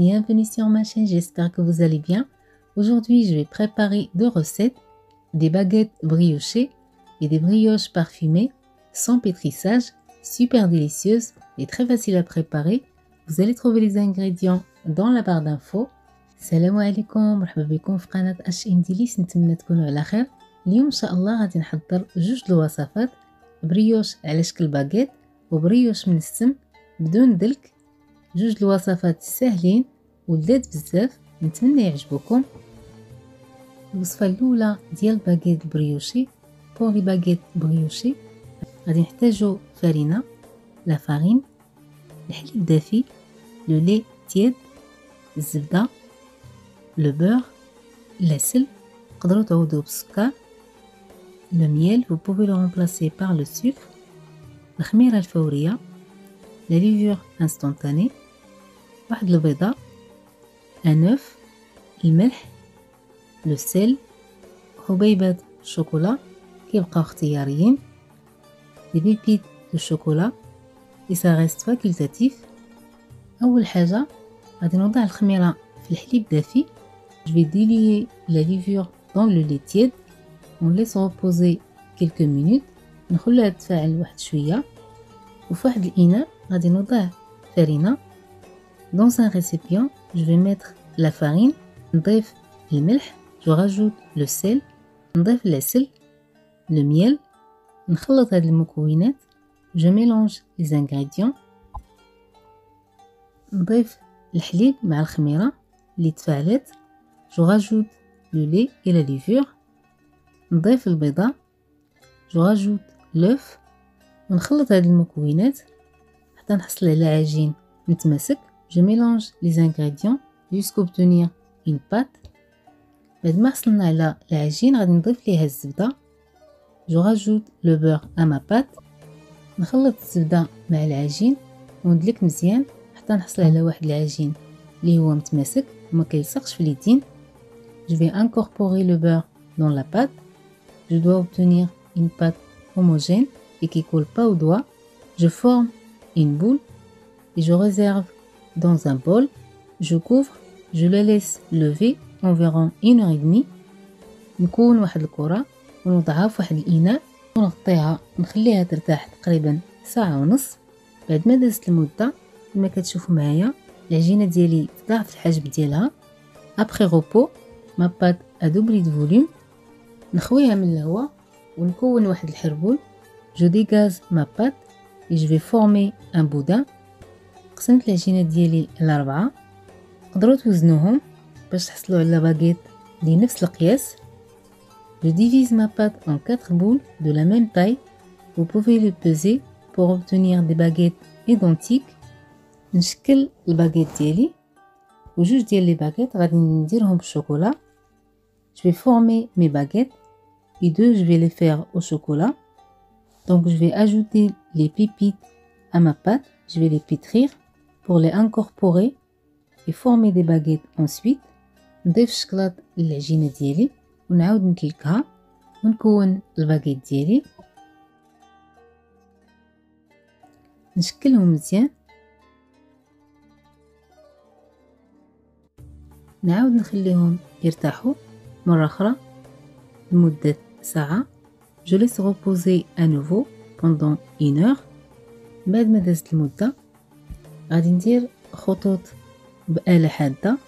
bienvenue sur ma chaîne, j'espère que vous allez bien. Aujourd'hui, je vais préparer deux recettes, des baguettes briochées et des brioches parfumées sans pétrissage, super délicieuses et très faciles à préparer. Vous allez trouver les ingrédients dans la barre d'infos. السلام عليكم، مرحبا بكم في قناة اش ام ديليس. نتمنى تكونوا على خير. اليوم ان شاء الله غادي نحضر جوج الوصفات، بريوش على شكل باغيت وبريوش من السم بدون دلك. جوج الوصفات ساهلين ولذاذ بزاف، نتمنى يعجبوكم. الوصفه الاولى ديال باغيت بريوشي. بور لي باغيت بريوشي غادي نحتاجو فرينه، لا فارين، الحليب دافي، لو لي تياد، الزبده، le beurre, العسل، تقدروا تعوضوه بالسكر، le miel, vous pouvez le remplacer par le sucre، الخميرة الفورية، la levure instantanée، واحد البيضة، un œuf، الملح، le sel، حبيبات الشوكولا كيبقاو اختياريين، les pépites de chocolat et ça reste facultatif. أول حاجة غادي نوضع الخميرة في الحليب دافي. Je vais diluer la levure dans le lait tiède. On laisse reposer quelques minutes. نخليها تتفاعل واحد شوية. وفي واحد الإناء غادي نوضع فرينة. Dans un récipient, je vais mettre la farine. نضيف الملح. Je rajoute le sel. نضيف العسل. Le miel. نخلط هاد المكونات. Je mélange les ingrédients. نضيف الحليب مع الخميرة اللي تفاعلت. Je rajoute le lait et la levure. نضيف البيضة. Je rajoute l'œuf. ونخلط هاد المكونات حتى نحصل على عجين متماسك. Je mélange les ingrédients jusqu'à obtenir une pâte. بعد ما حصلنا على العجين غادي نضيف ليها الزبدة. Je rajoute le beurre à ma pâte. نخلط الزبدة مع العجين وندلك مزيان حتى نحصل على واحد العجين اللي هو متماسك وما كيلصقش في اليدين. Je vais incorporer le beurre dans la pâte. Je dois obtenir une pâte homogène et qui ne colle pas aux doigts. Je forme une boule et je réserve dans un bol. Je couvre, je la laisse lever environ 1h30. نكون واحد الكرة ونوضعها في واحد الإناء ونغطيها نخليها ترتاح تقريبا ساعة ونص. بعد ما دازت المدة كما كتشوفوا معايا العجينة ديالي تضاعف الحجم ديالها. Après repos, ma pâte a doublé de volume. نخويها من الهواء ونكون واحد الحربول. Je dégage ma pâte et je vais former un boudin. قسمت العجينة ديالي على 4. تقدروا توزنوهم باش تحصلوا على باغيت اللي نفس القياس. Je divise ma pâte en 4 boules de la même taille. Vous pouvez le peser pour obtenir des baguettes identiques. نشكل الباغيت ديالي وجوج ديال لي باغيت غادي نديرهم بالشوكولا. Je vais former mes baguettes et deux je vais les faire au chocolat. Donc je vais ajouter les pépites à ma pâte. Je vais les pétrir pour les incorporer et former des baguettes ensuite. نضيف الشكلاط للعجينة ديالي ونعاود نتلكها ونكون الباغيت ديالي. نشكلهم مزيان. نعاود نخليهم يرتاحوا مرة أخرى لمدة ساعة. Je laisse reposer à nouveau pendant 1 heure. بعد ما دازت المدة غادي ندير خطوط بآلة حادة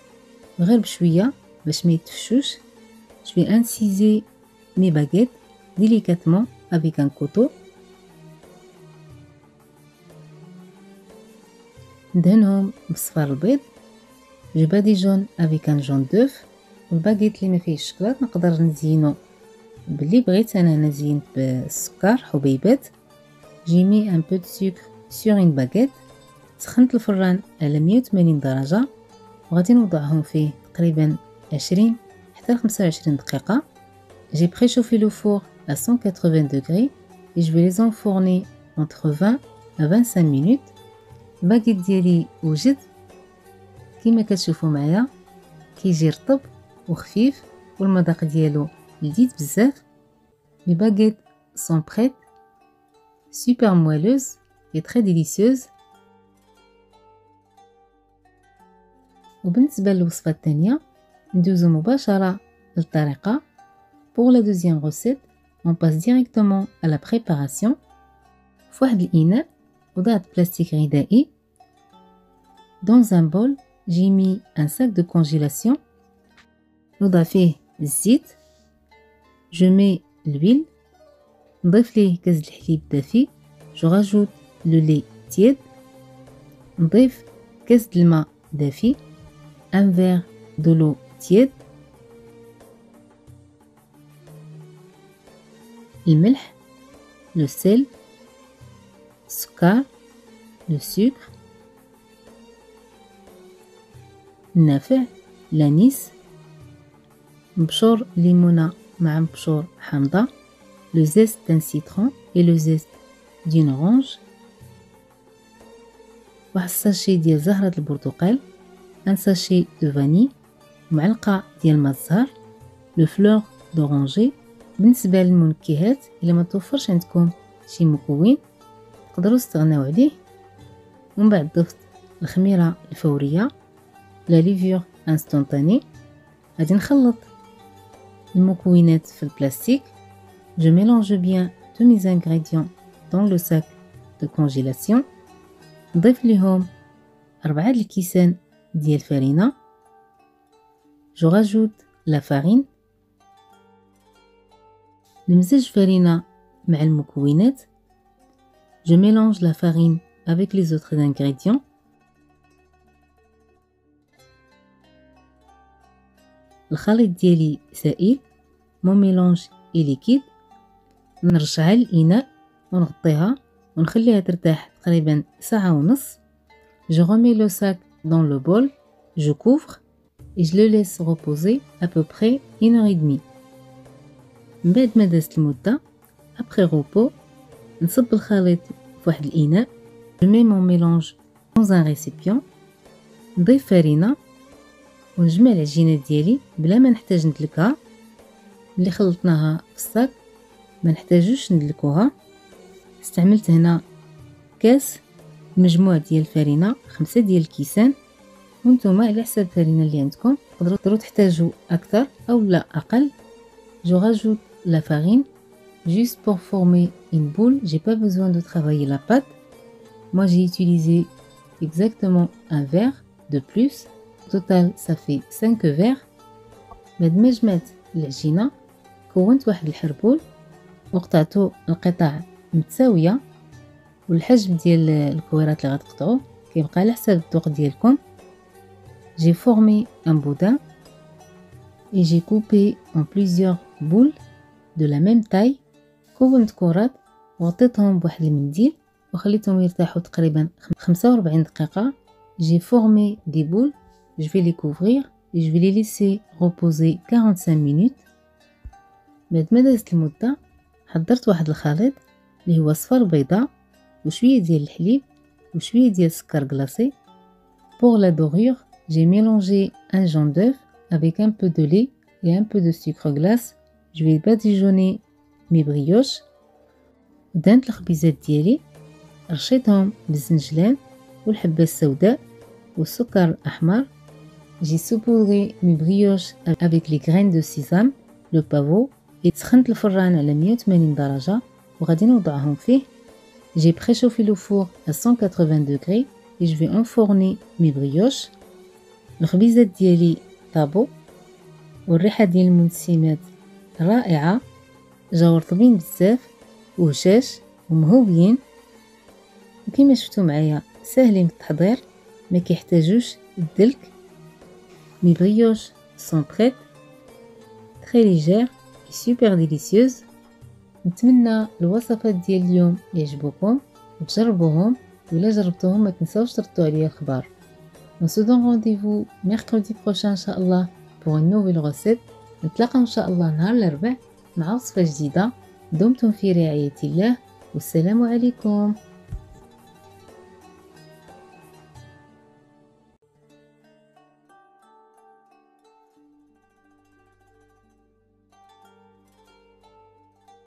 غير بشوية باش ما يتفشوش. Je vais inciser mes baguettes délicatement avec un couteau. ندهنهم بصفار البيض. Je badigeonne avec un jaune d'œuf. الباغيت اللي ما فيه الشكلاط نقدر نزينو باللي بغيت. انا نزينت بالسكر حبيبات. J'ai mis un peu de sucre sur une baguette. سخنت الفران على 180 درجة وغادي نوضعهم فيه تقريبا 20 حتى 25 دقيقة. J'ai préchauffé le four à 180 degrés et je vais les enfourner entre 20 à 25 minutes. الباغيت ديالي وجد كما كتشوفوا معايا كيجي رطب وخفيف والمذاق ديالو لذيذ بزاف. Les baguettes sont prêtes, super moelleuses et très délicieuses. وبالنسبة للوصفة الثانية ندوزو مباشرة للطريقة. Pour la deuxième recette, on passe directement à la préparation. في واحد الإناء وضعت بلاستيك غذائي. Dans un bol, j'ai mis un sac de congélation. نوضع فيه الزيت. Je mets l'huile. نضيف ليه كاس الحليب دافي. Je rajoute le lait tiède. نضيف كاس الماء دافي. Un verre de l'eau tiède. الملح, le sel, السكر, le sucre, النافع, l'anis, مبشور ليمونة مع مبشور حامضة, le zeste d'un citron et le zeste d'une orange, واحد الساشي ديال زهرة البرتقال, un sachet de vanille, معلقة ديال ماء الزهر, le fleur d'oranger. بالنسبة للمنكهات إلا ما توفرش عندكم شي مكون تقدروا تستغناو عليه. ومن بعد ضفت الخميرة الفورية لا ليفور انستونتاني. غادي نخلط المكونات في البلاستيك. Je mélange bien tous mes ingrédients dans le sac de congélation. نضيف ليهم 4 الكيسان ديال الفرينة. Je rajoute la farine. نمزج farine مع المكونات. Je mélange la farine avec les autres ingrédients. الخليط ديالي سائل. Mon mélange est liquide. نرجعها للإناء ونغطيها ونخليها ترتاح تقريبا ساعة ونص. Je remets le sac dans le bol. Je couvre et je le laisse reposer à peu près 1h30. من بعد ما دازت المدة après repos نصب الخليط في واحد الإناء. Je mets mon mélange dans un récipient. نضيف فرينة ونجمع العجينة ديالي بلا ما نحتاج ندلكها. اللي خلطناها في الصاك ما نحتاجوش ندلكوها. استعملت هنا كاس مجموع ديال الفرينة 5 ديال الكيسان. وانتم على حساب الفرينة اللي عندكم تقدروا تحتاجوا اكثر او لا اقل. Je rajoute la farine juste pour former une boule. J'ai pas besoin de travailler la pâte. Moi j'ai utilisé exactement un verre de plus. Au total ça fait 5 verres. بعد ما جمعت العجينة كونت واحد الحربول وقطعته القطع متساوية. والحجم ديال الكويرات اللي غتقطعوه كيبقى على حساب الذوق ديالكم. J'ai formé un boudin et j'ai coupé en plusieurs boules de la même taille. كونت كرات وغطيتهم بواحد المنديل وخليتهم يرتاحوا تقريبا 45 دقيقة. J'ai formé des boules. Je vais les couvrir et je vais les laisser reposer 45 minutes. بعد ما دازت المدة حضرت واحد الخليط اللي هو صفر بيضة وشوية ديال الحليب وشوية ديال السكر كلاصي. Pour la dorure, j'ai mélangé un jaune d'œuf avec un peu de lait et un peu de sucre glace. Je vais badigeonner mes brioches. ودهنت الخبيزات ديالي رشيتهم بالزنجلان والحبة السوداء والسكر الأحمر. J'ai saupoudré mes brioches avec les graines de sésame, le pavot. سخنت الفران على 180 درجة وغادي نوضعهم فيه. J'ai préchauffé le four à 180 degrés et je vais enfourner mes brioches. الخبيزات ديالي طابو والريحة ديال المنسمات رائعة. جاو رطبين بزاف وهشاش ومهوبين وكما شفتوا معايا ساهلين في التحضير ما كيحتاجوش الدلك. Mes brioches sont prêtes, très légères et super délicieuses. نتمنى الوصفات ديال اليوم يعجبوكم وتجربوهم ولا جربتوهم ما تنساوش تردوا عليا الخبر. On se donne rendez-vous mercredi prochain إن شاء الله pour une nouvelle recette. نتلاقى إن شاء الله نهار الأربعاء مع وصفة جديدة. دمتم في رعاية الله والسلام عليكم.